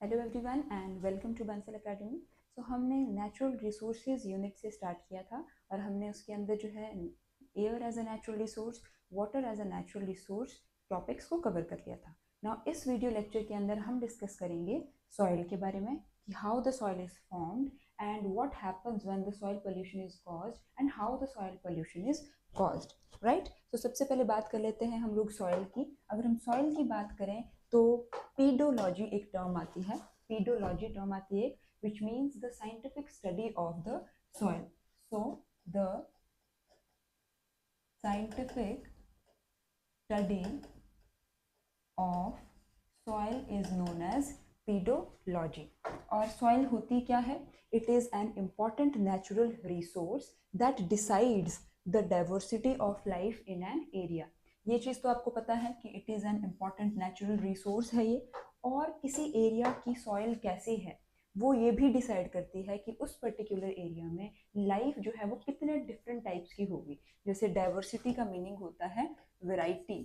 Hello everyone and welcome to Bansal academy. So हमने natural resources unit से start किया था और हमने उसके अंदर जो है air as a natural resource, water as a natural resource topics को कवर कर लिया था। नाउ इस वीडियो लेक्चर के अंदर हम डिस्कस करेंगे सॉइल के बारे में कि how the soil is formed and what happens when the soil pollution is caused and how the soil pollution is caused. Right, तो सबसे पहले बात कर लेते हैं हम लोग सॉइल की। अगर हम सॉइल की बात करें तो पेडोलॉजी एक टर्म आती है, पेडोलॉजी टर्म आती है which means the scientific study of the soil. So the scientific study of soil is known as pedology. और soil होती क्या है? It is an important natural resource that decides the diversity of life in an area. ये चीज़ तो आपको पता है कि it is an important natural resource है ये, और किसी एरिया की सॉइल कैसी है वो ये भी डिसाइड करती है कि उस पर्टिकुलर एरिया में लाइफ जो है वो कितने डिफरेंट टाइप्स की होगी। जैसे डाइवर्सिटी का मीनिंग होता है वैरायटी,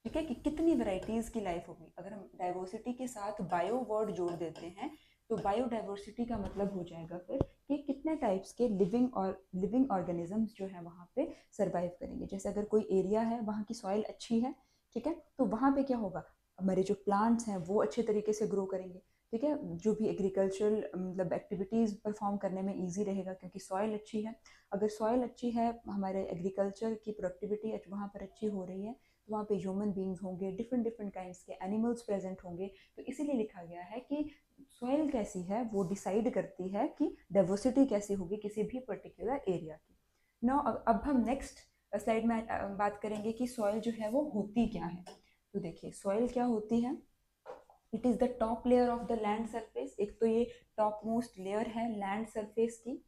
ठीक है, कि कितनी वैरायटीज की लाइफ होगी। अगर हम डाइवर्सिटी के साथ बायो वर्ड जोड़ देते हैं तो बायोडाइवर्सिटी का मतलब हो जाएगा फिर कि कितने टाइप्स के लिविंग ऑर्गेनिजम्स जो है वहाँ पे सरवाइव करेंगे। जैसे अगर कोई एरिया है वहाँ की सॉइल अच्छी है, ठीक है, तो वहाँ पे क्या होगा, हमारे जो प्लांट्स हैं वो अच्छे तरीके से ग्रो करेंगे, ठीक है, जो भी एग्रीकल्चरल मतलब एक्टिविटीज़ परफॉर्म करने में ईजी रहेगा क्योंकि सॉइल अच्छी है। अगर सॉइल अच्छी है, हमारे एग्रीकल्चर की प्रोडक्टिविटी वहाँ पर अच्छी हो रही है, तो वहाँ पे ह्यूमन बींग्स होंगे, डिफरेंट डिफरेंट काइंड्स के एनिमल्स प्रेजेंट होंगे। तो इसीलिए लिखा गया है कि सॉइल कैसी है वो डिसाइड करती है कि डाइवर्सिटी कैसी होगी किसी भी पर्टिकुलर एरिया की। नाउ अब हम नेक्स्ट स्लाइड में बात करेंगे कि सॉइल जो है वो होती क्या है। तो देखिए सॉइल क्या होती है। It is the top layer of the land surface. एक तो ये टॉप मोस्ट लेयर है लैंड सरफेस की,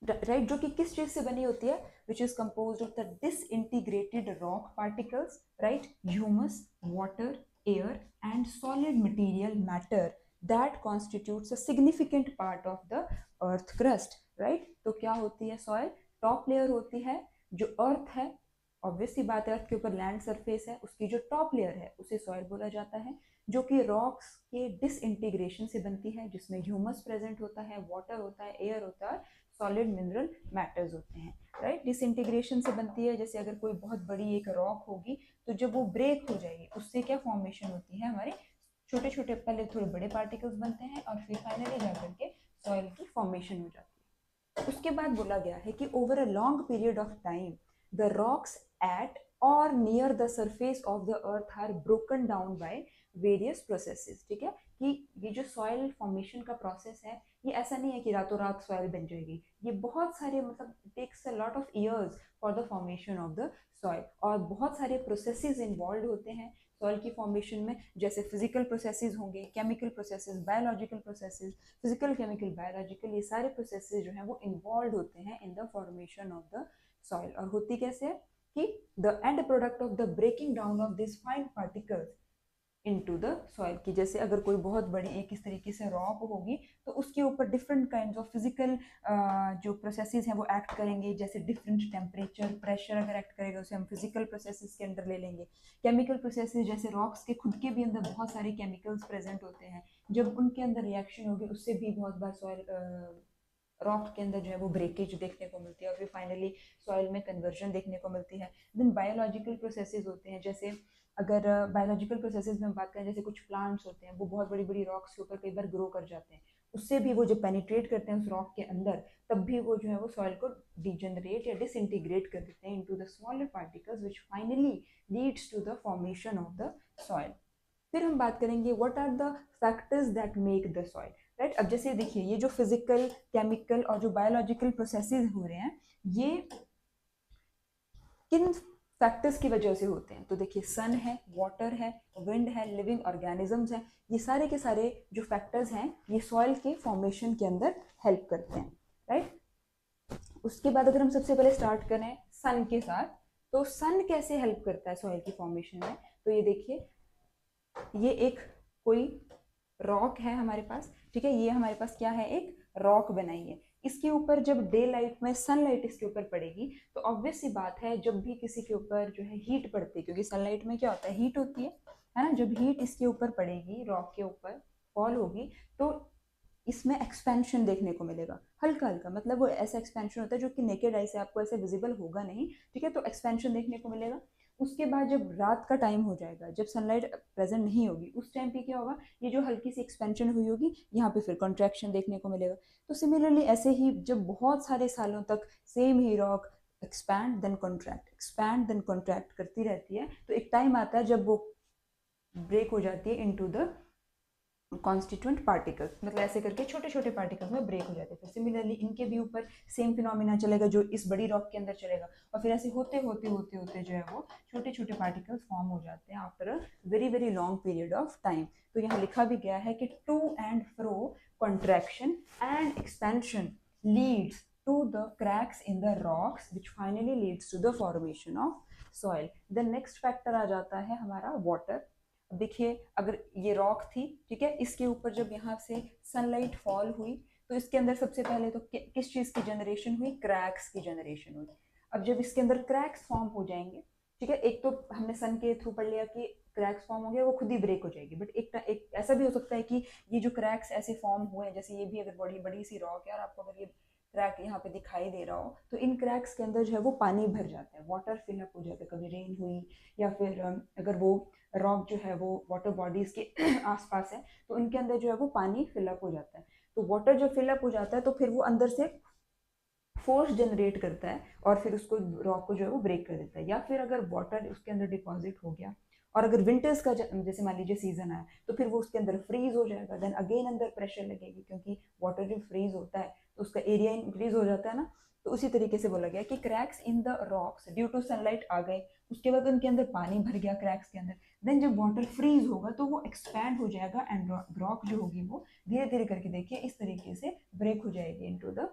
राइट, जो कि किस चीज से बनी होती है, which is compose of the disintegrated rock particles, right, humus, water, air and solid material matter that constitutes a significant part of the earth crust. Right, तो क्या होती है सॉइल? टॉप लेयर होती है जो अर्थ है, ऑब्वियसली बात है, अर्थ के ऊपर लैंड सरफेस है, उसकी जो टॉप लेयर है उसे सॉइल बोला जाता है, जो कि रॉक्स के डिसइंटीग्रेशन से बनती है, जिसमें ह्यूमस प्रेजेंट होता है, वाटर होता है, एयर होता है, सॉलिड मिनरल मैटर्स होते हैं। राइट, डिसइंटीग्रेशन से बनती है। जैसे अगर कोई बहुत बड़ी एक रॉक होगी तो जब वो ब्रेक हो जाएगी उससे क्या फॉर्मेशन होती है, हमारे छोटे छोटे पहले थोड़े बड़े पार्टिकल्स बनते हैं और फिर फाइनली जाकर के सॉइल की फॉर्मेशन हो जाती है। उसके बाद बोला गया है कि over a long period of time the rocks at or near the surface of the earth are broken down by various processes. ठीक है, कि ये जो सॉइल फॉर्मेशन का प्रोसेस है ये ऐसा नहीं है कि रातों रात सॉइल बन जाएगी, ये बहुत सारे मतलब takes a lot of years for the formation of the soil, और बहुत सारे प्रोसेसेस इन्वॉल्व होते हैं सॉइल की फॉर्मेशन में। जैसे फिजिकल प्रोसेसेस होंगे, chemical processes, biological processes, physical, chemical, biological, ये सारे प्रोसेसेस जो हैं वो इन्वॉल्व होते हैं in the formation of the soil. और होती कैसे है कि the end product of the breaking down of this fine particles into the soil की। जैसे अगर कोई बहुत बड़ी एक इस तरीके से रॉक होगी तो उसके ऊपर डिफरेंट काइंड ऑफ फिजिकल जो प्रोसेसेस हैं वो एक्ट करेंगे। जैसे डिफरेंट टेम्परेचर, प्रेशर अगर एक्ट करेगा उसे हम फिजिकल प्रोसेसेस के अंदर ले लेंगे। केमिकल प्रोसेसेस, जैसे रॉक्स के खुद के भी अंदर बहुत सारे केमिकल्स प्रेजेंट होते हैं, जब उनके अंदर रिएक्शन होगी उससे भी बहुत बार सॉइल रॉक के अंदर जो है वो ब्रेकेज देखने को मिलती है और फिर फाइनली सॉइल में कन्वर्जन देखने को मिलती है। देन बायोलॉजिकल प्रोसेसेस होते हैं। जैसे अगर बायोलॉजिकल प्रोसेसेस में हम बात करें, जैसे कुछ प्लांट्स होते हैं वो बहुत बड़ी बड़ी रॉक्स के ऊपर कई बार ग्रो कर जाते हैं, उससे भी वो जब पेनिट्रेट करते हैं उस रॉक के अंदर तब भी वो जो है वो सॉइल को डिजेनरेट या डिसइंटीग्रेट कर देते हैं into the smaller particles which finally leads to the formation of the soil. फिर हम बात करेंगे what are the factors that make the soil. Right, अब जैसे देखिए ये जो फिजिकल, केमिकल और जो बायोलॉजिकल प्रोसेसेस हो रहे हैं ये किन फैक्टर्स की वजह से होते हैं। तो देखिए सन है, वाटर है, विंड है, लिविंग ऑर्गेनिजम्स हैं, ये सारे के सारे जो फैक्टर्स हैं ये सॉइल के फॉर्मेशन के अंदर हेल्प करते हैं। राइट, उसके बाद अगर हम सबसे पहले स्टार्ट करें सन के साथ, तो सन कैसे हेल्प करता है सॉइल की फॉर्मेशन में। तो ये देखिए ये एक कोई रॉक है हमारे पास, ठीक है, ये हमारे पास क्या है, एक रॉक बनाई है। इसके ऊपर जब डे लाइट में सनलाइट इसके ऊपर पड़ेगी तो ऑब्वियस सी बात है जब भी किसी के ऊपर जो है हीट पड़ती है, क्योंकि सनलाइट में क्या होता है, हीट होती है, है ना। जब हीट इसके ऊपर पड़ेगी, रॉक के ऊपर फॉल होगी, तो इसमें एक्सपेंशन देखने को मिलेगा, हल्का हल्का, मतलब वो ऐसा एक्सपेंशन होता है जो कि नेकेड आई से आपको ऐसे विजिबल होगा नहीं, ठीक है, तो एक्सपेंशन देखने को मिलेगा। उसके बाद जब रात का टाइम हो जाएगा, जब सनलाइट प्रेजेंट नहीं होगी, उस टाइम पे क्या होगा, ये जो हल्की सी एक्सपेंशन हुई होगी, यहाँ पे फिर कॉन्ट्रैक्शन देखने को मिलेगा। तो सिमिलरली ऐसे ही जब बहुत सारे सालों तक सेम ही rock expand then contract, expand then contract करती रहती है, तो एक टाइम आता है जब वो ब्रेक हो जाती है इनटू द कॉन्स्टिट्यूंट पार्टिकल्स, मतलब ऐसे करके छोटे छोटे पार्टिकल्स में ब्रेक हो जाते हैं। फिर सिमिलरली इनके भी ऊपर सेम फिनोमिना चलेगा जो इस बड़ी रॉक के अंदर चलेगा, और फिर ऐसे होते होते होते होते जो है वो छोटे छोटे पार्टिकल्स फॉर्म हो जाते हैं after a very very long period of time. तो यहाँ लिखा भी गया है कि to and fro contraction and expansion leads to the cracks in the rocks which finally leads to the formation of soil. Then next factor आ जाता है हमारा वाटर। देखिए अगर ये रॉक थी, ठीक है, इसके ऊपर जब यहाँ से सनलाइट फॉल हुई, तो इसके अंदर सबसे पहले तो किस चीज़ की जनरेशन हुई, क्रैक्स की जनरेशन हुई। अब जब इसके अंदर क्रैक्स फॉर्म हो जाएंगे, ठीक है, एक तो हमने सन के थ्रू पढ़ लिया कि क्रैक्स फॉर्म हो गया, वो खुद ही ब्रेक हो जाएगी, बट एक ऐसा भी हो सकता है कि ये जो क्रैक्स ऐसे फॉर्म हुए हैं, जैसे ये भी अगर बड़ी बड़ी सी रॉक है और आपको अगर ये क्रैक यहाँ पे दिखाई दे रहा हो, तो इन क्रैक्स के अंदर जो है वो पानी भर जाता है, वाटर फिलअप हो जाता है, कभी रेन हुई या फिर अगर वो रॉक जो है वो वाटर बॉडीज के आसपास है, तो उनके अंदर जो है वो पानी फिलअप हो जाता है। तो वाटर जब फिलअप हो जाता है तो फिर वो अंदर से फोर्स जनरेट करता है और फिर उसको रॉक को जो है वो ब्रेक कर देता है। या फिर अगर वाटर उसके अंदर डिपॉजिट हो गया और अगर विंटर्स का जैसे मान लीजिए सीजन आया, तो फिर वो उसके अंदर फ्रीज हो जाएगा, देन अगेन अंदर प्रेशर लगेगी, क्योंकि वाटर जब फ्रीज होता है तो उसका एरिया इंक्रीज हो जाता है ना। तो उसी तरीके से बोला गया कि cracks in the rocks due to sunlight आ गए, उसके बाद उनके अंदर पानी भर गया क्रैक्स के अंदर, देन जब वाटर फ्रीज होगा तो वो एक्सपैंड हो जाएगा एंड रॉक जो होगी वो धीरे धीरे करके देखिए इस तरीके से ब्रेक हो जाएगी इनटू द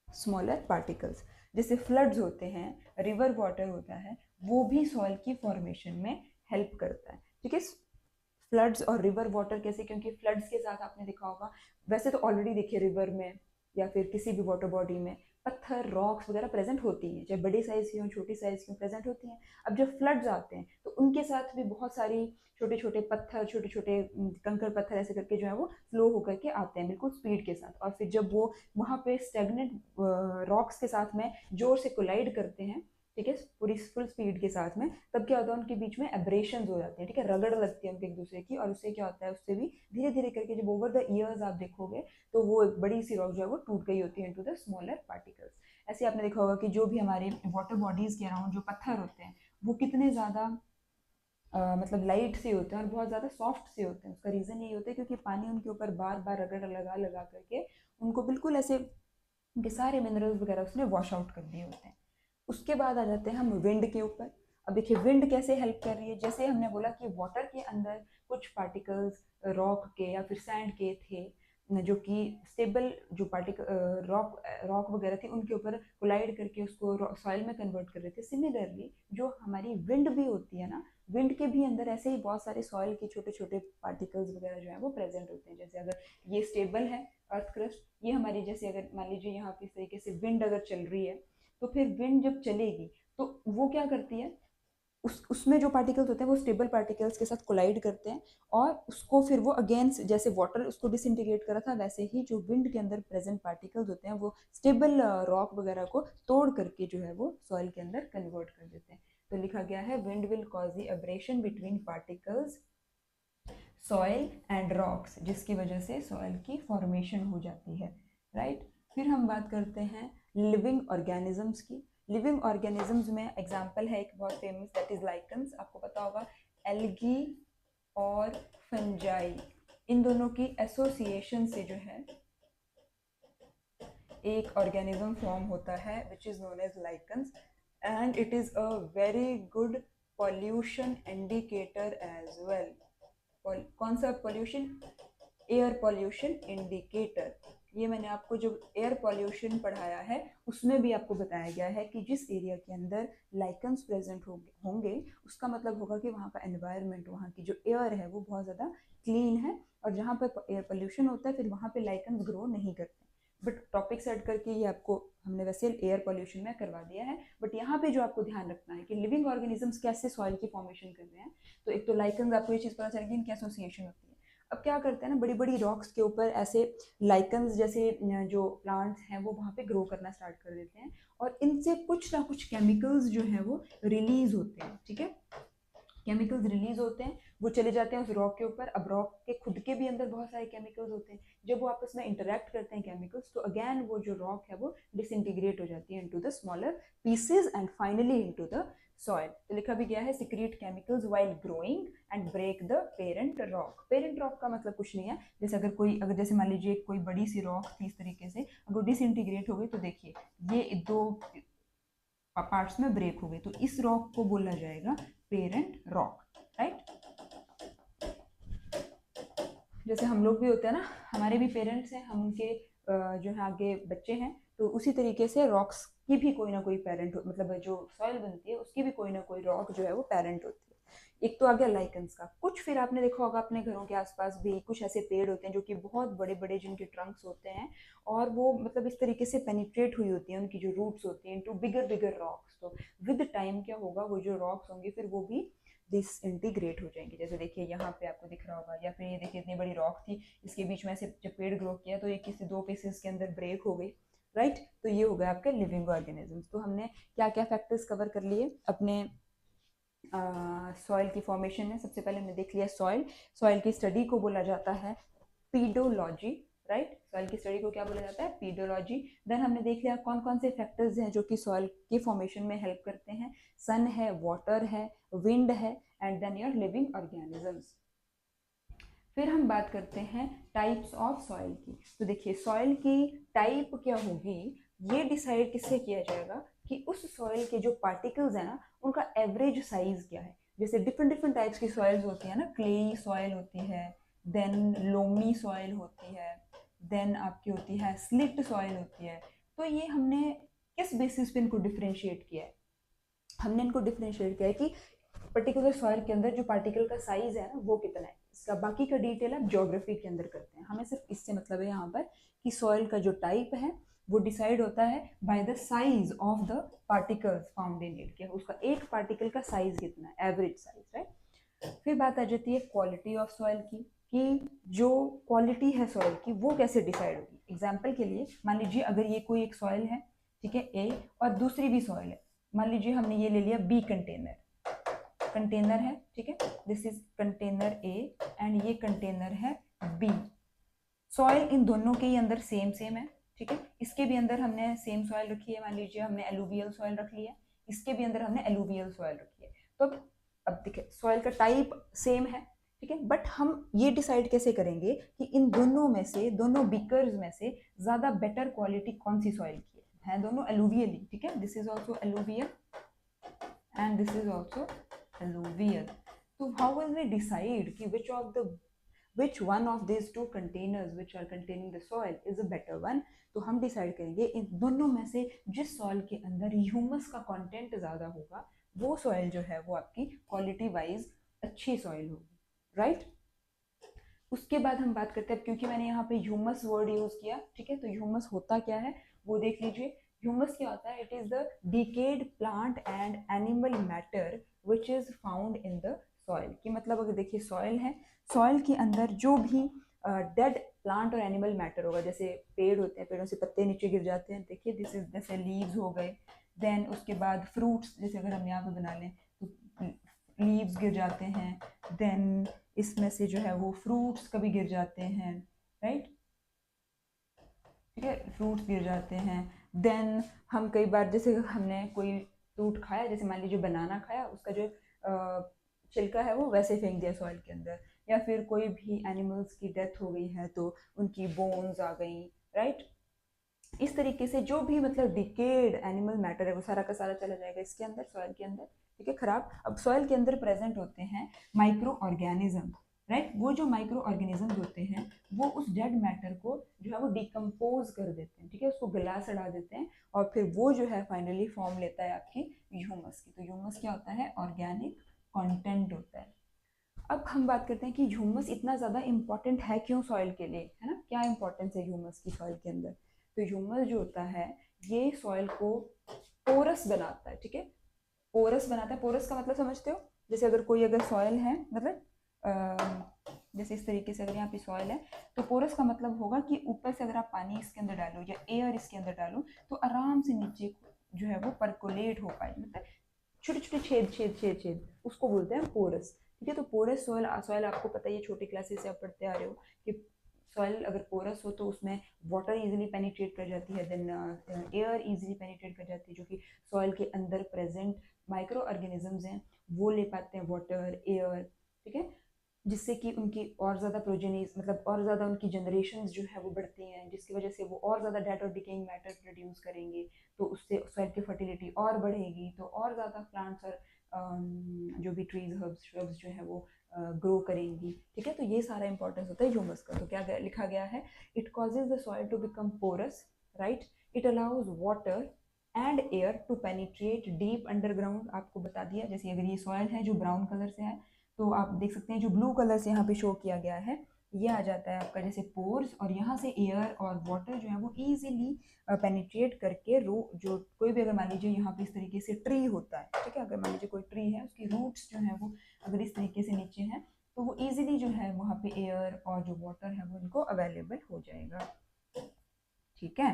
स्मॉलर पार्टिकल्स। जैसे फ्लड्स होते हैं, रिवर वाटर होता है, वो भी सॉइल की फॉर्मेशन में हेल्प करता है, ठीक है। फ्लड्स और रिवर वाटर कैसे, क्योंकि फ्लड्स के साथ आपने देखा होगा, वैसे तो ऑलरेडी देखिए रिवर में या फिर किसी भी वाटर बॉडी में पत्थर रॉक्स वगैरह प्रेजेंट होती हैं, चाहे बड़ी साइज की हो छोटी साइज की प्रेजेंट होती हैं। अब जब फ्लड्स आते हैं तो उनके साथ भी बहुत सारी छोटे छोटे पत्थर, छोटे छोटे कंकड़ पत्थर ऐसे करके जो है वो फ्लो होकर के आते हैं बिल्कुल स्पीड के साथ, और फिर जब वो वहाँ पे स्टेगनेंट रॉक्स के साथ में जोर से कोलाइड करते हैं, ठीक है, पूरी फुल स्पीड के साथ में, तब क्या होता है उनके बीच में एब्रेशन हो जाती है, ठीक है, रगड़ लगती है उनके एक दूसरे की, और उससे क्या होता है, उससे भी धीरे धीरे करके जब ओवर द ईयर्स आप देखोगे तो वो एक बड़ी सी रॉक जो है वो टूट गई होती है इनटू द स्मॉलर पार्टिकल्स। ऐसे आपने देखा होगा कि जो भी हमारे वाटर बॉडीज के अराउंड जो पत्थर होते हैं वो कितने ज़्यादा मतलब लाइट से होते हैं और बहुत ज़्यादा सॉफ्ट से होते हैं। उसका रीज़न यही होता है क्योंकि पानी उनके ऊपर बार बार रगड़ लगा लगा करके उनको बिल्कुल ऐसे उनके सारे मिनरल्स वगैरह उसने वॉश आउट कर दिए होते हैं। उसके बाद आ जाते हैं हम विंड के ऊपर। अब देखिए विंड कैसे हेल्प कर रही है, जैसे हमने बोला कि वाटर के अंदर कुछ पार्टिकल्स रॉक के या फिर सैंड के थे जो कि स्टेबल जो पार्टिकल रॉक रॉक वगैरह थी उनके ऊपर कोलाइड करके उसको सॉइल में कन्वर्ट कर रहे थे। सिमिलरली जो हमारी विंड भी होती है ना, विंड के भी अंदर ऐसे ही बहुत सारे सॉइल के छोटे छोटे पार्टिकल्स वगैरह जो है वो प्रेजेंट होते हैं। जैसे अगर ये स्टेबल है अर्थ क्रस्ट, ये हमारी जैसे अगर मान लीजिए यहाँ पे इस तरीके से विंड अगर चल रही है, तो फिर विंड जब चलेगी तो वो क्या करती है, उसमें जो पार्टिकल्स होते हैं वो स्टेबल पार्टिकल्स के साथ कोलाइड करते हैं और उसको फिर वो अगेन जैसे वाटर उसको डिसइंटीग्रेट करा था, वैसे ही जो विंड के अंदर प्रेजेंट पार्टिकल्स होते हैं वो स्टेबल रॉक वगैरह को तोड़ करके जो है वो सॉइल के अंदर कन्वर्ट कर देते हैं। तो लिखा गया है wind will cause the abrasion between particles soil and rocks, जिसकी वजह से सॉइल की फॉर्मेशन हो जाती है, राइट। फिर हम बात करते हैं लिविंग ऑर्गेनिजम्स की। लिविंग ऑर्गेनिजम्स में एग्जांपल है एक बहुत फेमस, दैट इज लाइकन्स। आपको पता होगा एल्गी और फंजाई, इन दोनों की एसोसिएशन से जो है एक ऑर्गेनिज्म फॉर्म होता है which is known as lichens, and it is a very good pollution indicator as well. कौन सा पॉल्यूशन, एयर पॉल्यूशन इंडिकेटर। ये मैंने आपको जो एयर पॉल्यूशन पढ़ाया है उसमें भी आपको बताया गया है कि जिस एरिया के अंदर लाइकन्स प्रेजेंट होंगे उसका मतलब होगा कि वहाँ का एनवायरनमेंट, वहाँ की जो एयर है वो बहुत ज़्यादा क्लीन है, और जहाँ पर एयर पोल्यूशन होता है फिर वहाँ पे लाइकन्स ग्रो नहीं करते। बट टॉपिक सेट करके ये आपको हमने वैसे एयर पॉल्यूशन में करवा दिया है। बट यहाँ पे जो आपको ध्यान रखना है कि लिविंग ऑर्गेनिजम्स कैसे सॉइल की फॉर्मेशन कर रहे हैं। तो एक तो लाइकन्स, आपको ये चीज़ पता चलेगी इनकी एसोसिएशन होती है। अब क्या करते हैं ना, बड़ी बड़ी रॉक्स के ऊपर ऐसे लाइकन्स जैसे जो प्लांट्स हैं वो वहाँ पे ग्रो करना स्टार्ट कर देते हैं, और इनसे कुछ ना कुछ केमिकल्स जो है वो रिलीज होते हैं। ठीक है, केमिकल्स रिलीज होते हैं, वो चले जाते हैं उस रॉक के ऊपर। अब रॉक के खुद के भी अंदर बहुत सारे केमिकल्स होते हैं, जब वो आपस में इंटरेक्ट करते हैं केमिकल्स, तो अगेन वो जो रॉक है वो डिसइंटीग्रेट हो जाती है into the smaller pieces and finally into the soil. तो लिखा भी गया है secrete chemicals while growing and break the parent rock. Parent rock का मतलब कुछ नहीं है, जैसे अगर जैसे मान लीजिए कोई बड़ी सी रॉक थी इस तरीके से, अगर डिसइंटीग्रेट हो गई तो देखिए ये दो पार्ट्स में ब्रेक हो गई, तो इस रॉक को बोला जाएगा पेरेंट रॉक, राइट। जैसे हम लोग भी होते हैं ना, हमारे भी पेरेंट्स हैं, हम उनके जो है आगे बच्चे हैं, तो उसी तरीके से रॉक्स की भी कोई ना कोई पेरेंट, मतलब जो सॉइल बनती है उसकी भी कोई ना कोई रॉक जो है वो पेरेंट होती है। एक तो आ गया लाइकन्स का। कुछ फिर आपने देखा होगा अपने घरों के आसपास भी कुछ ऐसे पेड़ होते हैं जो कि बहुत बड़े बड़े जिनके ट्रंक्स होते हैं, और वो मतलब इस तरीके से पेनिट्रेट हुई होती है, उनकी जो रूट्स होती हैं, इनटू बिगर बिगर रॉक्स। तो विद टाइम क्या होगा, वो जो रॉक्स होंगे फिर वो भी डिसइंटीग्रेट हो जाएंगे। जैसे देखिए यहाँ पे आपको दिख रहा होगा, या फिर ये देखिए इतनी बड़ी रॉक थी, इसके बीच में से जब पेड़ ग्रो किया तो ये किसी दो पीसेस के अंदर ब्रेक हो गई, राइट। तो ये हो गया आपके लिविंग ऑर्गेनिजम्स। तो हमने क्या क्या फैक्टर्स कवर कर लिए अपने सॉइल की फॉर्मेशन में। सबसे पहले हमने देख लिया सॉइल। सॉइल की स्टडी को बोला जाता है पीडोलॉजी, राइट। सॉइल की स्टडी को क्या बोला जाता है, पीडोलॉजी। देन हमने देख लिया कौन कौन से फैक्टर्स हैं जो कि सॉइल की फॉर्मेशन में हेल्प करते हैं। सन है, वाटर है, विंड है, and then your living organisms. फिर हम बात करते हैं टाइप्स ऑफ सॉइल की। तो देखिए सॉइल की टाइप क्या होगी, ये डिसाइड किससे किया जाएगा कि उस सॉइल के जो पार्टिकल्स है ना उनका एवरेज साइज क्या है। जैसे डिफरेंट डिफरेंट टाइप्स की सॉइल्स होती है ना, क्लेई सॉइल होती है, देन लोमी सॉइल होती है, देन आपकी होती है स्लिट सॉइल होती है। तो ये हमने किस बेसिस पे इनको डिफ्रेंशिएट किया है, हमने इनको डिफ्रेंशिएट किया है कि पर्टिकुलर सॉइल के अंदर जो पार्टिकल का साइज है ना वो कितना है। इसका बाकी का डिटेल आप ज्योग्राफी के अंदर करते हैं, हमें सिर्फ इससे मतलब है यहाँ पर कि सॉइल का जो टाइप है वो डिसाइड होता है by the size of the particles found in it, कि उसका एक पार्टिकल का साइज कितना है, एवरेज साइज, राइट। फिर बात आ जाती है क्वालिटी ऑफ सॉइल की, कि जो क्वालिटी है सॉइल की वो कैसे डिसाइड होगी। एग्जाम्पल के लिए मान लीजिए अगर ये कोई एक सॉइल है, ठीक है, ए, और दूसरी भी सॉइल है, मान लीजिए हमने ये ले लिया बी कंटेनर है, ठीक है, this is container A and ये कंटेनर है बी। सॉइल इन दोनों के ही अंदर सेम सेम है, ठीक है, इसके भी अंदर हमने सेम सॉइल रखी है, मान लीजिए हमने एलुवियल सॉइल रख लिया, इसके भी अंदर हमने एलुवियल सॉइल रखी है। तो अब देखिए सॉइल का टाइप सेम है, ठीक है, बट हम ये डिसाइड कैसे करेंगे कि इन दोनों में से, दोनों बीकर्स में से ज्यादा बेटर क्वालिटी कौन सी सॉइल की है दोनों एलुवियल ही, ठीक है, this is also alluvial and this is also alluvial. So how will we decide कि which one of these two containers which are containing the soil is a better one? तो हम decide करेंगे इन दोनों में से जिस सॉइल के अंदर ह्यूमस का कंटेंट ज़्यादा होगा वो सॉइल जो है वो आपकी क्वालिटी वाइज अच्छी सॉइल होगी, राइट। उसके बाद हम बात करते हैं, क्योंकि मैंने यहाँ पे ह्यूमस वर्ड यूज किया, ठीक है, तो ह्यूमस होता क्या है वो देख लीजिए। ह्यूमस क्या होता है, it is the decade plant and animal matter which is found in the soil. की मतलब अगर देखिए सॉइल है, सॉइल के अंदर जो भी डेड प्लांट और एनिमल मैटर होगा, जैसे पेड़ होते हैं, पेड़ों से पत्ते नीचे गिर जाते हैं, देखिए दिस इज जैसे लीव्स हो गए, देन उसके बाद फ्रूट्स, जैसे अगर हम यहाँ पे बना लें तो लीव्स गिर जाते हैं, देन इसमें से जो है वो फ्रूट्स कभी गिर जाते हैं, राइट, ठीक है, फ्रूट्स गिर जाते हैं। देन हम कई बार जैसे हमने कोई फ्रूट खाया, जैसे मान लीजिए बनाना खाया, उसका जो छिलका है वो वैसे फेंक दिया सॉइल के अंदर, या फिर कोई भी एनिमल्स की डेथ हो गई है तो उनकी बोन्स आ गई, राइट। इस तरीके से जो भी मतलब डिकेड एनिमल मैटर है वो सारा का सारा चला जाएगा इसके अंदर, सॉइल के अंदर, ठीक है, खराब। अब सॉइल के अंदर प्रेजेंट होते हैं माइक्रो ऑर्गेनिज्म, राइट। वो जो माइक्रो ऑर्गेनिज्म होते हैं वो उस डेड मैटर को जो है वो डिकम्पोज कर देते हैं, ठीक है, उसको गला सड़ा देते हैं, और फिर वो जो है फाइनली फॉर्म लेता है आपकी ह्यूमस की। तो ह्यूमस क्या होता है, ऑर्गेनिक कंटेंट होता है। अब हम बात करते हैं कि ह्यूमस इतना ज़्यादा इंपॉर्टेंट है क्यों सॉइल के लिए, है ना, क्या इंपॉर्टेंस है ह्यूमस की सॉइल के अंदर। तो ह्यूमस जो होता है ये सॉइल को पोरस बनाता है, ठीक है, पोरस बनाता है। पोरस का मतलब समझते हो, जैसे अगर कोई अगर सॉइल है, मतलब जैसे इस तरीके से अगर यहाँ पे सॉइल है, तो पोरस का मतलब होगा कि ऊपर से अगर आप पानी इसके अंदर डालो या एयर इसके अंदर डालो तो आराम से नीचे जो है वो परकोलेट हो पाए, मतलब छोटे छोटे छेद छेद छेद छेद, उसको बोलते हैं पोरस, ठीक है। तो पोरस सॉइल, सॉइल आपको पता ही है, छोटी क्लासेस से आप पढ़ते आ रहे हो कि सॉइल अगर पोरस हो तो उसमें वाटर इजीली पेनिट्रेट कर जाती है, देन एयर इजीली पेनिट्रेट कर जाती है, जो कि सॉइल के अंदर प्रेजेंट माइक्रो ऑर्गेनिजम्स हैं वो ले पाते हैं वाटर एयर, ठीक है, जिससे कि उनकी और ज़्यादा प्रोजेनीज, मतलब और ज़्यादा उनकी जनरेशन्स जो है वो बढ़ती हैं, जिसकी वजह से वो और ज़्यादा डेड और डिकेइंग मैटर प्रोड्यूस करेंगे, तो उससे सॉइल की फर्टिलिटी और बढ़ेगी, तो और ज़्यादा प्लांट्स और जो भी ट्रीज हर्ब्स श्रब्स जो है वो ग्रो करेंगी, ठीक है। तो ये सारा इंपॉर्टेंस होता है ह्यूमस का। तो क्या लिखा गया है, it causes the soil to become porous, right, it allows water and air to penetrate deep underground. आपको बता दिया, जैसे अगर ये सॉइल है जो ब्राउन कलर से है, तो आप देख सकते हैं जो ब्लू कलर से यहाँ पे शो किया गया है, ये आ जाता है आपका जैसे पोर्स, और यहाँ से एयर और वाटर जो है वो इजीली पेनिट्रेट करके रो, जो कोई भी अगर मान लीजिए यहाँ पे इस तरीके से ट्री होता है, ठीक है, अगर मान लीजिए कोई ट्री है उसकी रूट्स जो है वो अगर इस तरीके से नीचे है तो वो इजीली जो है वहाँ पे एयर और जो वाटर है वो उनको अवेलेबल हो जाएगा, ठीक है।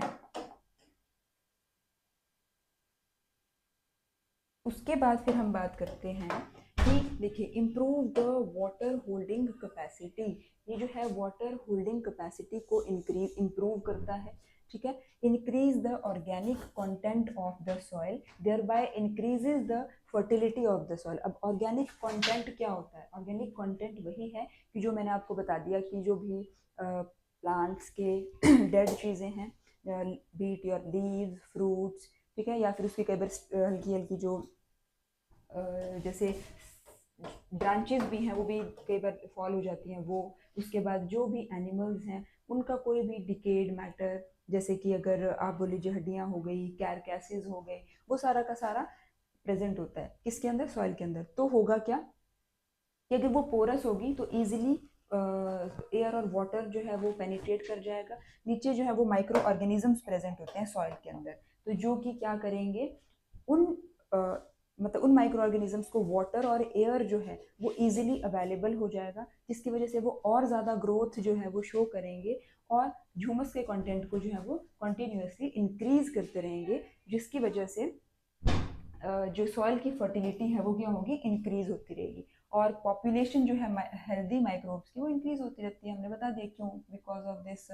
उसके बाद फिर हम बात करते हैं कि देखिए improve the water holding capacity, ये जो है वाटर होल्डिंग कैपेसिटी को इम्प्रूव करता है, ठीक है। Increase the organic content of the soil, thereby increases the fertility of the soil. अब ऑर्गेनिक कंटेंट क्या होता है, ऑर्गेनिक कंटेंट वही है कि जो मैंने आपको बता दिया कि जो भी प्लांट्स के डेड चीज़ें हैं, बीट योर लीव्स फ्रूट्स, ठीक है, या फिर उसकी कई बार हल्की हल्की जो जैसे ब्रांचेस भी हैं वो भी कई बार फॉल हो जाती हैं, वो उसके बाद जो भी एनिमल्स हैं उनका कोई भी डिकेड मैटर, जैसे कि अगर आप बोल लीजिए हड्डियाँ हो गई, कैरकैसेस हो गए, वो सारा का सारा प्रेजेंट होता है किसके अंदर, सॉइल के अंदर। तो होगा क्या कि अगर वो पोरस होगी तो इजीली एयर और वाटर जो है वो पेनिट्रेट कर जाएगा, नीचे जो है वो माइक्रो ऑर्गेनिजम्स प्रेजेंट होते हैं सॉइल के अंदर, तो जो कि क्या करेंगे उन मतलब उन माइक्रो ऑर्गेनिजम्स को वाटर और एयर जो है वो इजीली अवेलेबल हो जाएगा, जिसकी वजह से वो और ज़्यादा ग्रोथ जो है वो शो करेंगे और ह्यूमस के कंटेंट को जो है वो कंटिन्यूसली इंक्रीज करते रहेंगे, जिसकी वजह से जो सॉइल की फर्टिलिटी है वो क्या होगी, इंक्रीज होती रहेगी, और पॉपुलेशन जो है हेल्दी माइक्रोब्स की वो इंक्रीज होती रहती है। हमने बता दिया क्यों, because of this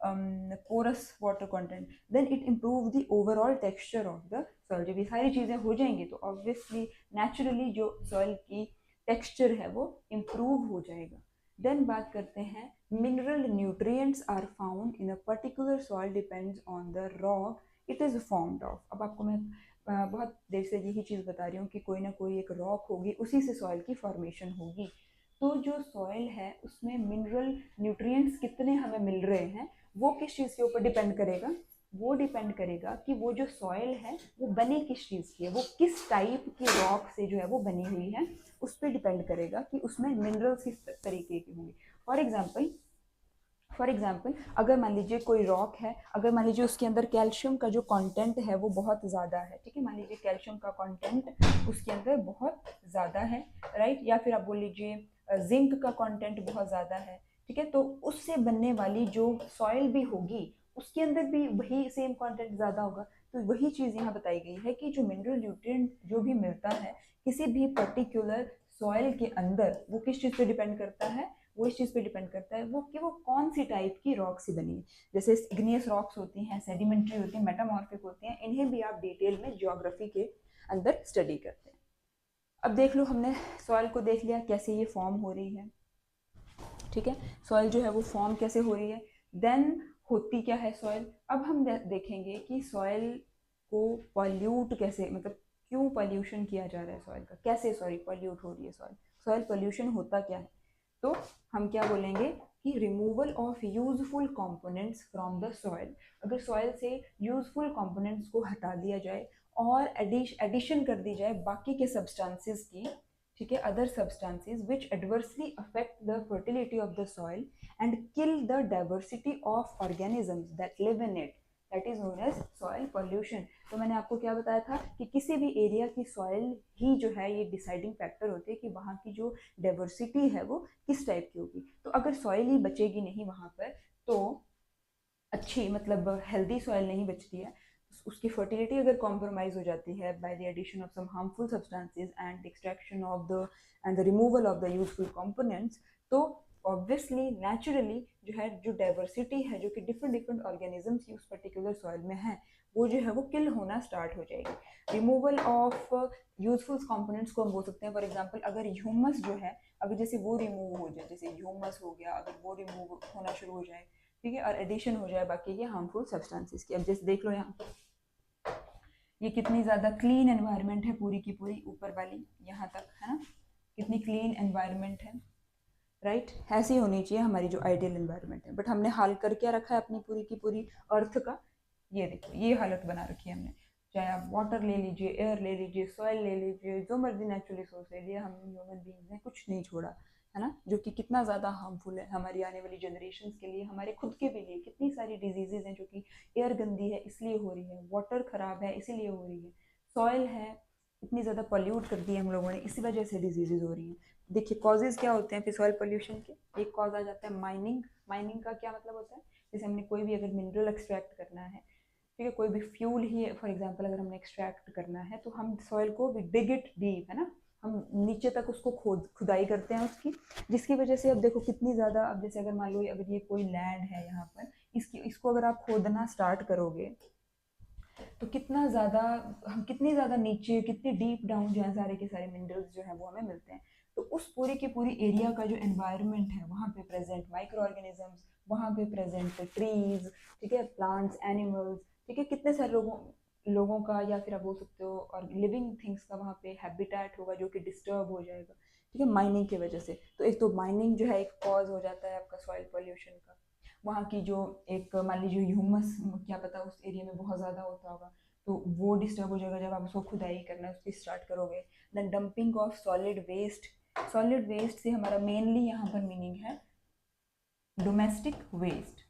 porous water content. Then it improve the overall texture of the soil. जब ये सारी चीज़ें हो जाएंगी तो ऑब्वियसली नेचुरली जो सॉइल की टेक्सचर है वो इम्प्रूव हो जाएगा। देन बात करते हैं mineral nutrients are found in a particular soil depends on the rock it is formed of. अब आपको मैं बहुत देर से यही चीज़ बता रही हूँ कि कोई ना कोई एक रॉक होगी, उसी से सॉइल की फॉर्मेशन होगी। तो जो सॉइल है उसमें मिनरल न्यूट्रिएंट्स कितने हमें मिल रहे हैं वो किस चीज़ के ऊपर डिपेंड करेगा, वो डिपेंड करेगा कि वो जो सॉइल है वो बनी किस चीज़ की है, वो किस टाइप की रॉक से जो है वो बनी हुई है, उस पर डिपेंड करेगा कि उसमें मिनरल्स किस तरीके के होंगे। फॉर एग्जाम्पल अगर मान लीजिए कोई रॉक है, अगर मान लीजिए उसके अंदर कैल्शियम का जो कंटेंट है वो बहुत ज़्यादा है, ठीक है, मान लीजिए कैल्शियम का कंटेंट उसके अंदर बहुत ज़्यादा है, राइट, या फिर आप बोल लीजिए जिंक का कंटेंट बहुत ज़्यादा है, ठीक है, तो उससे बनने वाली जो सॉइल भी होगी उसके अंदर भी वही सेम कंटेंट ज़्यादा होगा। तो वही चीज़ यहाँ बताई गई है कि जो मिनरल न्यूट्रिएंट जो भी मिलता है किसी भी पर्टिकुलर सॉइल के अंदर, वो किस चीज़ पे डिपेंड करता है, वो इस चीज़ पे डिपेंड करता है वो कि वो कौन सी टाइप की रॉक से बनी है। जैसे इग्नियस रॉक्स होती हैं, सेडिमेंट्री होती हैं, मेटामॉर्फिक होती हैं, इन्हें भी आप डिटेल में ज्योग्राफी के अंदर स्टडी करते हैं। अब देख लो हमने सॉइल को देख लिया कैसे ये फॉर्म हो रही है, ठीक है, सॉइल जो है वो फॉर्म कैसे हो रही है, देन होती क्या है सॉइल। अब हम देखेंगे कि सॉइल को पॉल्यूट कैसे, मतलब क्यों पॉल्यूशन किया जा रहा है सॉइल का, कैसे सॉरी पॉल्यूट हो रही है सॉइल, सॉइल पॉल्यूशन होता क्या है। तो हम क्या बोलेंगे कि removal of useful components from the soil. अगर सॉइल से यूजफुल कंपोनेंट्स को हटा दिया जाए और एडिशन कर दी जाए बाकी के सब्सटेंसेस की, ठीक है, other substances which adversely affect the fertility of the soil and kill the diversity of organisms that live in it. That is known as soil pollution. तो मैंने आपको क्या बताया था कि किसी भी एरिया की सॉइल ही जो है ये डिसाइडिंग फैक्टर होती है कि वहाँ की जो डाइवर्सिटी है वो किस टाइप की होगी। तो अगर सॉइल ही बचेगी नहीं वहाँ पर, तो अच्छी मतलब हेल्दी सॉइल नहीं बचती है, उसकी फर्टिलिटी अगर कॉम्प्रोमाइज हो जाती है by the addition of some harmful substances and extraction of the and the removal of the useful components, तो ऑब्वियसली नेचुरली जो है जो डाइवर्सिटी है जो कि डिफरेंट डिफरेंट ऑर्गेनिजम्स की उस पर्टिकुलर सॉइल में है वो जो है वो किल होना स्टार्ट हो जाएगी। रिमूवल ऑफ यूजफुल कंपोनेंट्स को हम बोल सकते हैं, फॉर एग्जांपल अगर ह्यूमस जो है अगर जैसे वो रिमूव हो जाए, जैसे ह्यूमस हो गया अगर वो रिमूव होना शुरू हो जाए, ठीक है, और एडिशन हो जाए बाकी के हार्मफुल सब्सटेंसेस की। अब जैसे देख लो यहाँ पर ये कितनी ज़्यादा क्लीन एनवायरनमेंट है पूरी की पूरी, ऊपर वाली यहाँ तक है ना, कितनी क्लीन एनवायरनमेंट है, राइट। ऐसी होनी चाहिए हमारी जो आइडियल एनवायरनमेंट है, बट हमने हाल कर क्या रखा है अपनी पूरी की पूरी अर्थ का, ये देखो ये हालत बना रखी है हमने। चाहे आप वाटर ले लीजिए, एयर ले लीजिए, सॉइल ले लीजिए, जो मर्जी नेचुरल रिसोर्स ले लिए, हम ह्यूमन बींग्स ने कुछ नहीं छोड़ा, है ना, जो कि कितना ज़्यादा हार्मफुल है हमारी आने वाली जनरेशन के लिए, हमारे खुद के भी लिए। कितनी सारी डिजीजेज हैं जो कि एयर गंदी है इसलिए हो रही है, वाटर खराब है इसीलिए हो रही है, सॉइल है इतनी ज़्यादा पॉल्यूट कर दी है हम लोगों ने, इसी वजह से डिजीजेज हो रही हैं। देखिए कॉजेज क्या होते हैं फिर सॉइल पोल्यूशन के, एक कॉज आ जाता है माइनिंग। माइनिंग का क्या मतलब होता है, जैसे हमने कोई भी अगर मिनरल एक्सट्रैक्ट करना है, ठीक है, कोई भी फ्यूल ही फॉर एग्जांपल अगर हमने एक्सट्रैक्ट करना है तो हम सॉइल को डिग इट डीप, है ना, हम नीचे तक उसको खुदाई करते हैं उसकी, जिसकी वजह से अब देखो कितनी ज़्यादा, अब जैसे अगर मान लो अगर ये कोई लैंड है यहाँ पर, इसको अगर आप खोदना स्टार्ट करोगे तो कितना ज़्यादा, हम कितनी ज़्यादा नीचे कितनी डीप डाउन जो है सारे के सारे मिनरल्स जो है वो हमें मिलते हैं। तो उस पूरी की पूरी एरिया का जो एनवायरनमेंट है वहाँ पे प्रेजेंट माइक्रो ऑर्गेनिजम्स, वहाँ पे प्रेजेंट ट्रीज, ठीक है, प्लांट्स, एनिमल्स, ठीक है, कितने सारे लोगों का या फिर आप बोल सकते हो और लिविंग थिंग्स का वहाँ पे हैबिटेट होगा जो कि डिस्टर्ब हो जाएगा, ठीक है, माइनिंग की वजह से। तो एक तो माइनिंग जो है एक कॉज हो जाता है आपका सॉइल पोल्यूशन का। वहाँ की जो एक मान लीजिए ह्यूमस, क्या पता उस एरिया में बहुत ज़्यादा होता होगा, तो वो डिस्टर्ब हो जाएगा जब आप उसको खुदाई करना उसकी स्टार्ट करोगे। Then dumping of solid waste, solid waste से हमारा मेनली यहाँ पर मीनिंग है डोमेस्टिक वेस्ट,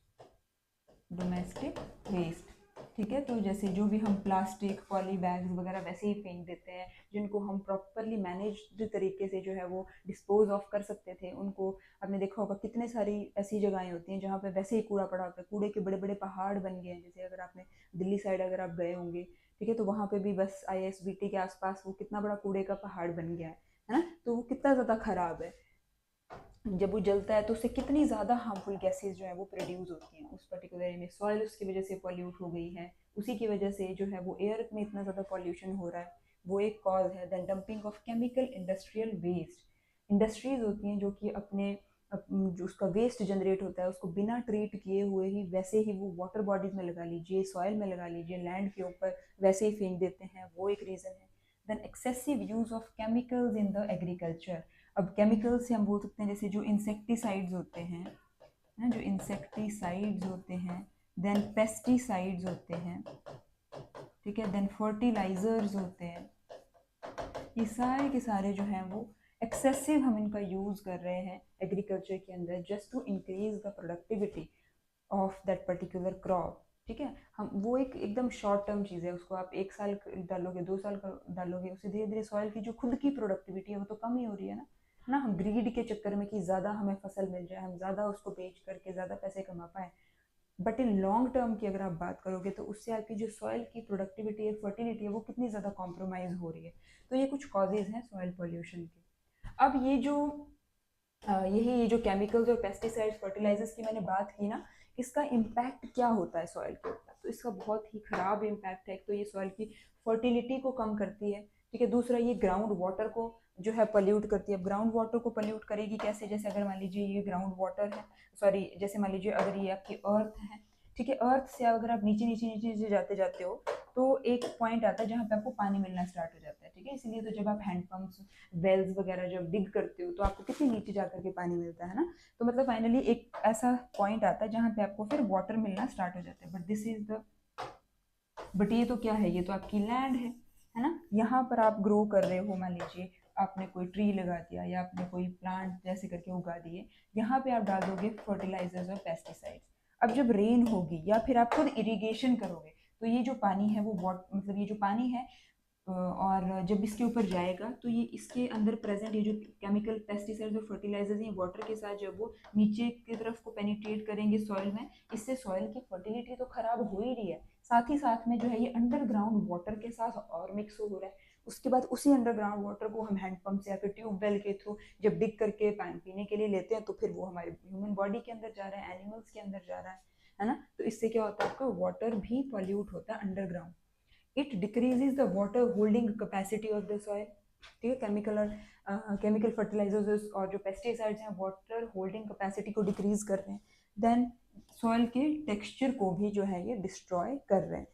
डोमेस्टिक वेस्ट, ठीक है। तो जैसे जो भी हम प्लास्टिक पॉली बैग्स वगैरह वैसे ही फेंक देते हैं, जिनको हम प्रॉपरली मैनेज्ड तरीके से जो है वो डिस्पोज ऑफ कर सकते थे, उनको आपने देखा होगा कितने सारी ऐसी जगहें होती हैं जहाँ पे वैसे ही कूड़ा पड़ा होता है, कूड़े के बड़े बड़े पहाड़ बन गए हैं। जैसे अगर आपने दिल्ली साइड अगर आप गए होंगे, ठीक है, तो वहाँ पे भी बस ISBT के आसपास वो कितना बड़ा कूड़े का पहाड़ बन गया है ना, तो वो कितना ज़्यादा खराब है। जब वो जलता है तो उससे कितनी ज़्यादा हार्मफुल गैसेज जो है वो प्रोड्यूस होती हैं उस पर्टिकुलर एरिया में। सॉइल उसकी वजह से पॉल्यूट हो गई है, उसी की वजह से जो है वो एयर में इतना ज़्यादा पॉल्यूशन हो रहा है, वो एक कॉज है। Then dumping of chemical industrial waste, industries होती हैं जो कि अपने जो उसका वेस्ट जनरेट होता है उसको बिना ट्रीट किए हुए ही वैसे ही वो वाटर बॉडीज में लगा लीजिए, सॉइल में लगा लीजिए, लैंड के ऊपर वैसे ही फेंक देते हैं, वो एक रीज़न है। Then excessive use of chemicals in the agriculture. अब केमिकल्स से हम बोल सकते हैं जैसे जो इंसेक्टिसाइड्स होते हैं ना, जो इंसेक्टिसाइड्स होते हैं, देन पेस्टिसाइड्स होते हैं, ठीक है, देन फर्टिलाइजर्स होते हैं, ये सारे के सारे जो हैं वो एक्सेसिव हम इनका यूज़ कर रहे हैं एग्रीकल्चर के अंदर just to increase the productivity of that particular crop, ठीक है। हम वो एक एकदम शॉर्ट टर्म चीज़ है, उसको आप 1 साल डालोगे 2 साल का डालोगे, उससे धीरे धीरे सॉइल की जो खुद की प्रोडक्टिविटी है वो तो कम ही हो रही है ना। हम ग्रीड के चक्कर में कि ज़्यादा हमें फसल मिल जाए, हम ज़्यादा उसको बेच करके ज़्यादा पैसे कमा पाए, बट इन लॉन्ग टर्म की अगर आप बात करोगे तो उससे आपकी जो सॉइल की प्रोडक्टिविटी है, फर्टिलिटी है, वो कितनी ज़्यादा कॉम्प्रोमाइज़ हो रही है। तो ये कुछ कॉजेज़ हैं सॉइल पॉल्यूशन के। अब ये जो ये जो केमिकल्स और पेस्टिसाइड्स फर्टिलाइजर्स की मैंने बात की ना, इसका इम्पैक्ट क्या होता है सॉइल के ऊपर, तो इसका बहुत ही ख़राब इम्पैक्ट है। एक तो ये सॉइल की फर्टिलिटी को कम करती है, ठीक है, दूसरा ये ग्राउंड वाटर को जो है पल्यूट करती है। अब ग्राउंड वाटर को पल्यूट करेगी कैसे, जैसे अगर मान लीजिए ये ग्राउंड वाटर है, सॉरी जैसे मान लीजिए अगर ये आपकी अर्थ है, ठीक है, अर्थ से अगर आप नीचे नीचे नीचे नीचे जाते जाते हो तो एक पॉइंट आता है जहाँ पे आपको पानी मिलना स्टार्ट हो जाता है, ठीक है। इसीलिए तो जब आप हैंडपम्प्स वेल्स वगैरह जब डिग करते हो तो आपको कितनी नीचे जा करके पानी मिलता है ना, तो मतलब फाइनली एक ऐसा पॉइंट आता है जहाँ पे आपको फिर वाटर मिलना स्टार्ट हो जाता है। बट ये तो क्या है, ये तो आपकी लैंड है ना, यहाँ पर आप ग्रो कर रहे हो, मान लीजिए आपने कोई ट्री लगा दिया या आपने कोई प्लांट जैसे करके उगा दिए, यहाँ पे आप डाल दोगे फर्टिलाइजर्स और पेस्टिसाइड्स। अब जब रेन होगी या फिर आप खुद इरिगेशन करोगे तो ये जो पानी है वो मतलब ये जो पानी है और जब इसके ऊपर जाएगा तो ये इसके अंदर प्रेजेंट ये जो केमिकल पेस्टिसाइड्स और फर्टिलाइजर्स हैं वाटर के साथ जब वो नीचे की तरफ को पेनिट्रेट करेंगे सॉइल में, इससे सॉइल की फर्टिलिटी तो खराब हो ही रही है, साथ ही साथ में जो है ये अंडरग्राउंड वाटर के साथ और मिक्स हो रहा है। उसके बाद उसी अंडरग्राउंड वाटर को हम हैंडपम्प से या फिर ट्यूबवेल के थ्रू जब डिग करके पानी पीने के लिए लेते हैं तो फिर वो हमारे ह्यूमन बॉडी के अंदर जा रहा है, एनिमल्स के अंदर जा रहा है ना। तो इससे क्या होता है, आपका वाटर भी पॉल्यूट होता है underground. It decreases the water holding capacity of the soil. ठीक है, केमिकल और केमिकल फर्टिलाइजर्स और जो पेस्टिसाइड्स हैं वाटर होल्डिंग कैपेसिटी को डिक्रीज कर रहे हैं, देन सॉइल के टेक्सचर को भी जो है ये डिस्ट्रॉय कर रहे हैं।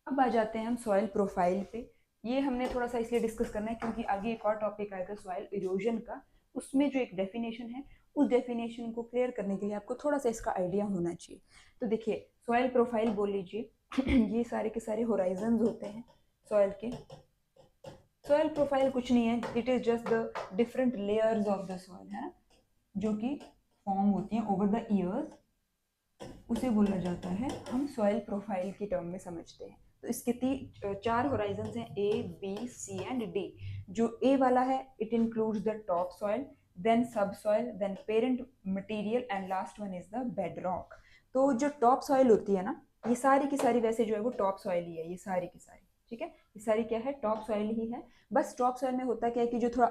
अब आ जाते हैं हम सॉइल प्रोफाइल पे। ये हमने थोड़ा सा इसलिए डिस्कस करना है क्योंकि आगे एक और टॉपिक आएगा सॉइल इरोजन का, उसमें जो एक डेफिनेशन है उस डेफिनेशन को क्लियर करने के लिए आपको थोड़ा सा इसका आइडिया होना चाहिए। तो देखिए सॉइल प्रोफाइल बोल लीजिए ये सारे के सारे होराइजन होते हैं सॉइल के। सॉइल प्रोफाइल कुछ नहीं है, it is just the different layers of the soil, है ना, जो कि फॉर्म होती हैं ओवर द ईयर्स, उसे बोला जाता है, हम सॉइल प्रोफाइल की टर्म में समझते हैं। तो इसके चार होराइजन हैं, A B C and D. जो ए वाला है it includes the topsoil, then subsoil, then parent material and last one is the bedrock. तो जो टॉप सॉइल होती है ना, ये सारी की सारी वैसे जो है वो टॉप सॉइल ही है, ये सारी की सारी, ठीक है, ये सारी क्या है, टॉप सॉइल ही है। बस टॉप सॉइल में होता क्या है कि जो थोड़ा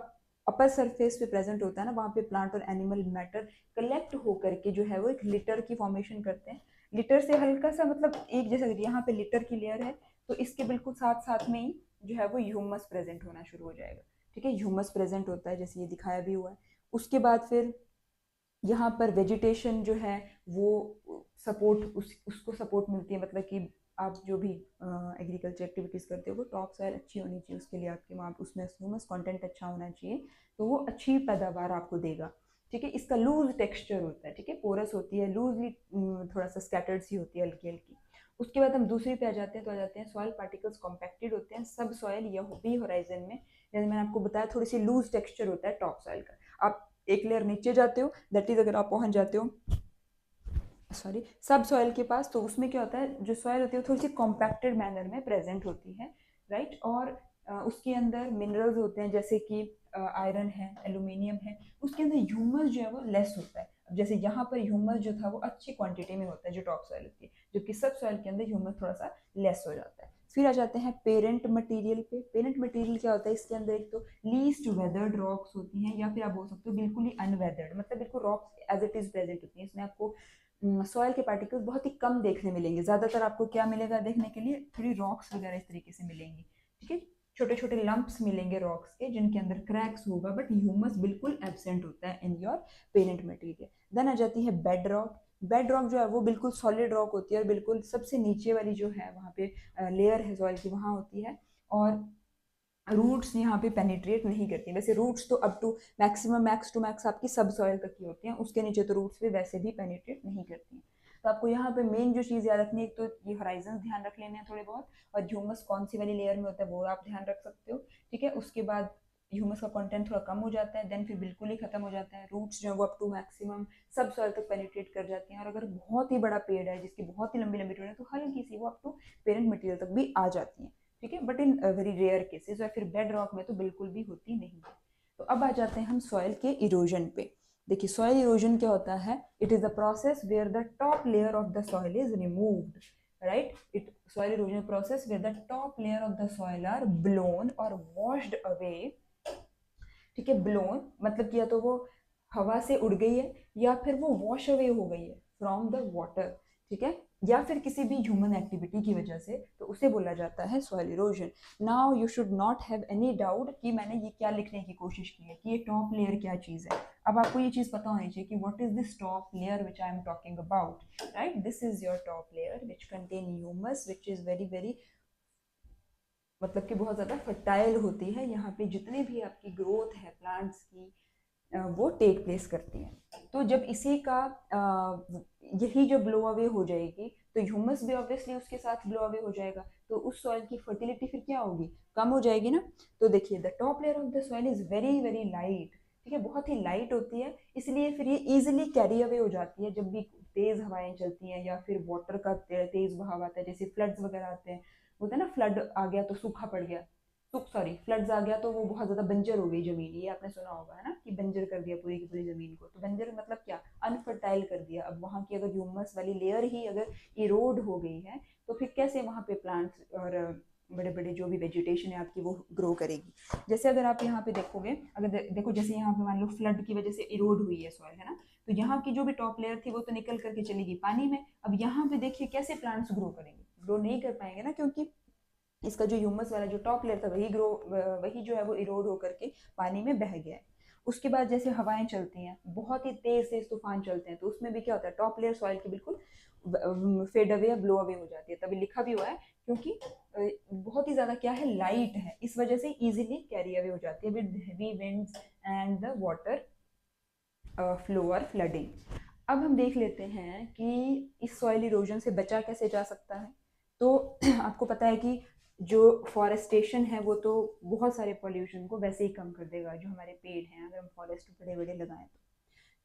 अपर सरफेस पे प्रेजेंट होता है ना, वहाँ पे प्लांट और एनिमल मैटर कलेक्ट होकर के जो है वो एक लिटर की फॉर्मेशन करते हैं। लिटर से हल्का सा मतलब एक जैसा यहाँ पे लिटर की लेयर है तो इसके बिल्कुल साथ साथ में ही जो है वो ह्यूमस प्रेजेंट होना शुरू हो जाएगा। ठीक है, ह्यूमस प्रेजेंट होता है जैसे ये दिखाया भी हुआ है। उसके बाद फिर यहाँ पर वेजिटेशन जो है वो सपोर्ट उसको सपोर्ट मिलती है, मतलब कि आप जो भी एग्रीकल्चर एक्टिविटीज़ करते हो वो टॉप सॉइल अच्छी होनी चाहिए उसके लिए, आपके वहाँ उसमें ह्यूमस कंटेंट अच्छा होना चाहिए, तो वो अच्छी पैदावार आपको देगा। ठीक है, इसका लूज टेक्सचर होता है, ठीक है, पोरस होती है, लूजली थोड़ा सा स्कैटर्ड सी होती है, हल्की हल्की। उसके बाद हम दूसरी पे आ जाते हैं, तो आ जाते हैं सॉइल पार्टिकल्स कॉम्पैक्टेड होते हैं सब सॉइल या बी होराइजन में। जैसे मैंने आपको बताया थोड़ी सी लूज टेक्सचर होता है टॉप सॉइल का। आप एक लेयर नीचे जाते हो, दैट इज अगर आप पहुंच जाते हो सॉरी सब सॉइल के पास, तो उसमें क्या होता है, जो सॉइल होती है वो थोड़ी सी कॉम्पैक्टेड मैनर में प्रेजेंट होती है, राइट। और उसके अंदर मिनरल्स होते हैं जैसे कि आयरन है, एल्यूमिनियम है। उसके अंदर ह्यूमस जो है वो लेस होता है। अब जैसे यहाँ पर ह्यूमस जो था वो अच्छी क्वांटिटी में होता है जो टॉप सॉइल होती है, जबकि सब सॉइल के अंदर ह्यूमस थोड़ा सा लेस हो जाता है। फिर आ जाते हैं पेरेंट मटेरियल पे। पेरेंट मटेरियल क्या होता है, इसके अंदर एक तो लीस्ट वेदर्ड रॉक्स होती हैं, या फिर आप बोल सकते हो बिल्कुल ही अनवेदर्ड, मतलब बिल्कुल rocks as it is present होती हैं। इसमें आपको सॉइल के पार्टिकल्स बहुत ही कम देखने मिलेंगे, ज़्यादातर आपको क्या मिलेगा देखने के लिए, थोड़ी रॉक्स वगैरह इस तरीके से मिलेंगी। ठीक है, छोटे छोटे लंप्स मिलेंगे रॉक्स के जिनके अंदर क्रैक्स होगा, बट ह्यूमस बिल्कुल एब्सेंट होता है in your parent material. Then आ जाती है बेड रॉक। बेड रॉक जो है वो बिल्कुल सॉलिड रॉक होती है और बिल्कुल सबसे नीचे वाली जो है वहाँ पे लेयर है सॉइल की वहाँ होती है, और रूट्स यहाँ पे पेनिट्रेट नहीं करती। वैसे रूट्स तो up to maximum max to max आपकी सब सॉइल तक की होती हैं, उसके नीचे तो रूट्स भी वैसे भी पेनिट्रेट नहीं करती हैं। तो आपको यहाँ पे मेन जो चीज़ याद रखनी है, एक तो ये होराइजन ध्यान रख लेने हैं थोड़े बहुत, और ह्यूमस कौन सी वाली लेयर में होता है वो आप ध्यान रख सकते हो। ठीक है, उसके बाद ह्यूमस का कंटेंट थोड़ा कम हो जाता है, देन फिर बिल्कुल ही खत्म हो जाता है। रूट्स जो है वो अप टू मैक्सिमम सब सॉइल तक पेनिट्रेट कर जाती हैं, और अगर बहुत ही बड़ा पेड़ है जिसकी बहुत ही लंबी लंबी टूट है तो हल्की सी वो अप टू पेरेंट मटेरियल तक भी आ जाती हैं। ठीक है, but in very rare cases, या फिर बेड रॉक में तो बिल्कुल भी होती नहीं है। तो अब आ जाते हैं हम सॉइल के इरोजन पे। देखिए सॉइल इरोजन क्या होता है, it is the process where the top layer of the soil is removed, right. It soil erosion process where the top layer of the soil are blown or washed away. ठीक है, blown मतलब कि या तो वो हवा से उड़ गई है या फिर वो वॉश अवे हो गई है फ्रॉम द वाटर, ठीक है, या फिर किसी भी ह्यूमन एक्टिविटी की वजह से, तो उसे बोला जाता है soil erosion. Now you should not have any doubt कि मैंने ये क्या लिखने की कोशिश की है कि ये टॉप लेयर क्या चीज़ है। अब आपको ये चीज़ पता होनी चाहिए कि what is this top layer which I am talking about, right. This is your top layer which contain humus which is very very, मतलब कि बहुत ज़्यादा फर्टाइल होती है। यहाँ पे जितने भी आपकी ग्रोथ है प्लांट्स की वो टेक प्लेस करती है। तो जब इसी का यही जो ब्लो अवे हो जाएगी तो ह्यूमस भी ऑब्वियसली उसके साथ ब्लो अवे हो जाएगा, तो उस सॉइल की फर्टिलिटी फिर क्या होगी, कम हो जाएगी ना। तो देखिए the top layer of the soil is very very light, ठीक है, बहुत ही लाइट होती है, इसलिए फिर ये इजीली कैरी अवे हो जाती है जब भी तेज हवाएं चलती हैं या फिर वाटर का तेज बहाव आता है, जैसे फ्लड्स वगैरह आते हैं, होता है ना, फ्लड आ गया तो सूखा पड़ गया, फ्लड्स आ गया तो वो बहुत ज्यादा बंजर हो गई जमीन, ये आपने सुना होगा है ना, कि बंजर कर दिया पूरी की पूरी जमीन को। तो बंजर मतलब क्या, अनफर्टाइल कर दिया। अब वहाँ की अगर ह्यूमस वाली लेयर ही अगर इरोड हो गई है तो फिर कैसे वहाँ पे प्लांट्स और बड़े बड़े जो भी वेजिटेशन है आपकी वो ग्रो करेगी। जैसे अगर आप यहाँ पे देखोगे, अगर देखो जैसे यहाँ पे मान लो फ्लड की वजह से इरोड हुई है सॉइल, है ना, तो यहाँ की जो भी टॉप लेयर थी वो तो निकल करके चलेगी पानी में। अब यहाँ पे देखिए कैसे प्लांट्स ग्रो करेंगे, ग्रो नहीं कर पाएंगे ना, क्योंकि इसका जो ह्यूमस वाला जो टॉप लेयर था वही जो है वो इरोड होकर के पानी में बह गया है। उसके बाद जैसे हवाएं चलती हैं, बहुत ही तेज तेज तूफान चलते हैं, तो उसमें भी क्या होता है, टॉप लेयर सॉइल की बिल्कुल फेड अवे या ब्लो अवे हो जाती है। तभी लिखा भी हुआ है, क्योंकि बहुत ही ज्यादा क्या है, लाइट है, इस वजह से इजीली कैरी अवे हो जाती है with heavy winds and the water flow और फ्लडिंग। अब हम देख लेते हैं कि इस सॉइल इरोजन से बचा कैसे जा सकता है। तो आपको पता है कि जो फॉरेस्टेशन है वो तो बहुत सारे पॉल्यूशन को वैसे ही कम कर देगा, जो हमारे पेड़ हैं अगर हम फॉरेस्ट बड़े बड़े लगाएं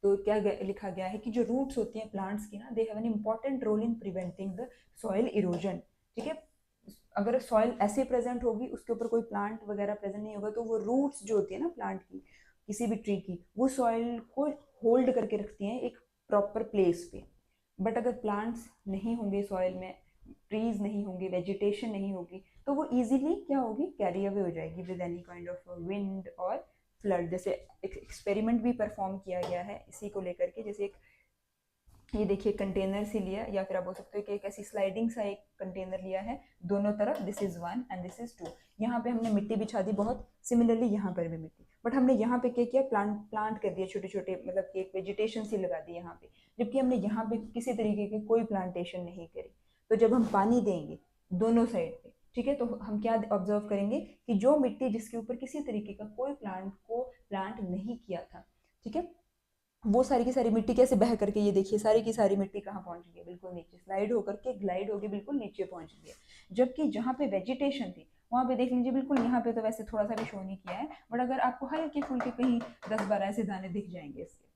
तो क्या लिखा गया है कि जो रूट्स होती हैं प्लांट्स की ना, they have an important role in preventing the soil erosion. ठीक है, अगर सॉइल ऐसे प्रेजेंट होगी, उसके ऊपर कोई प्लांट वगैरह प्रेजेंट नहीं होगा, तो वो रूट्स जो होती है ना प्लांट की, किसी भी ट्री की, वो सॉइल को होल्ड करके रखती हैं एक प्रॉपर प्लेस पे। बट अगर प्लांट्स नहीं होंगे सॉइल में, ट्रीज नहीं होंगे, वेजिटेशन नहीं होगी, तो वो इजीली क्या होगी, कैरी अवे हो जाएगी with any kind of wind और फ्लड। जैसे एक एक्सपेरिमेंट भी परफॉर्म किया गया है इसी को लेकर के, जैसे एक ये देखिए कंटेनर से लिया, या फिर आप बोल सकते हो कि एक ऐसी स्लाइडिंग सा एक कंटेनर लिया है, दोनों तरफ this is 1 and this is 2, यहाँ पे हमने मिट्टी बिछा दी, बहुत सिमिलरली यहाँ पर भी मिट्टी, बट हमने यहाँ पे क्या किया, प्लांट कर दिया छोटे छोटे, मतलब कि एक वेजिटेशन सी लगा दी यहाँ पे, जबकि हमने यहाँ पे किसी तरीके की कोई प्लांटेशन नहीं करी। तो जब हम पानी देंगे दोनों साइड पे, ठीक है, तो हम क्या ऑब्जर्व करेंगे कि जो मिट्टी जिसके ऊपर किसी तरीके का कोई प्लांट नहीं किया था, ठीक है, वो सारी की सारी मिट्टी कैसे बह करके, ये देखिए सारी की सारी मिट्टी कहाँ पहुंच गई, बिल्कुल नीचे स्लाइड होकर के ग्लाइड होगी, बिल्कुल नीचे पहुंच गई। जबकि जहाँ पे वेजिटेशन थी वहां पे देख लीजिए, बिल्कुल यहाँ पे तो वैसे थोड़ा सा भी शो नहीं किया है, बट अगर आपको हल्के फुल्के कहीं 10-12 ऐसे दाने दिख जाएंगे इसके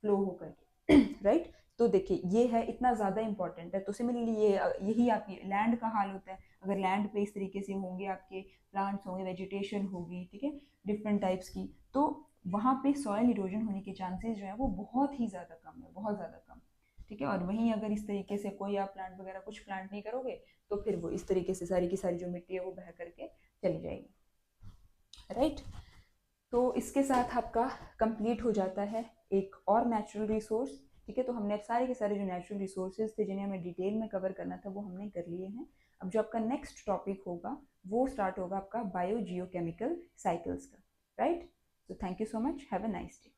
फ्लो होकर के राइट। तो देखिए ये है, इतना ज्यादा इंपॉर्टेंट है। तो सिमिलरली यही आपकी लैंड का हाल होता है, अगर लैंड पे इस तरीके से होंगे आपके प्लांट्स होंगे, वेजिटेशन होगी, ठीक है, डिफरेंट टाइप्स की, तो वहाँ पे सॉइल इरोजन होने के चांसेस जो है वो बहुत ही ज़्यादा कम है, बहुत ज़्यादा कम। ठीक है, और वहीं अगर इस तरीके से कोई आप प्लांट वगैरह कुछ प्लांट नहीं करोगे, तो फिर वो इस तरीके से सारी की सारी जो मिट्टी है वो बह करके चली जाएगी, राइट। तो इसके साथ आपका कंप्लीट हो जाता है एक और नेचुरल रिसोर्स। ठीक है, तो हमने सारे के सारे जो नेचुरल रिसोर्सेज थे जिन्हें हमें डिटेल में कवर करना था वो हमने कर लिए हैं। अब जो आपका नेक्स्ट टॉपिक होगा वो स्टार्ट होगा आपका बायो जियोकेमिकल साइकिल्स का, right. So thank you so much. Have a nice day.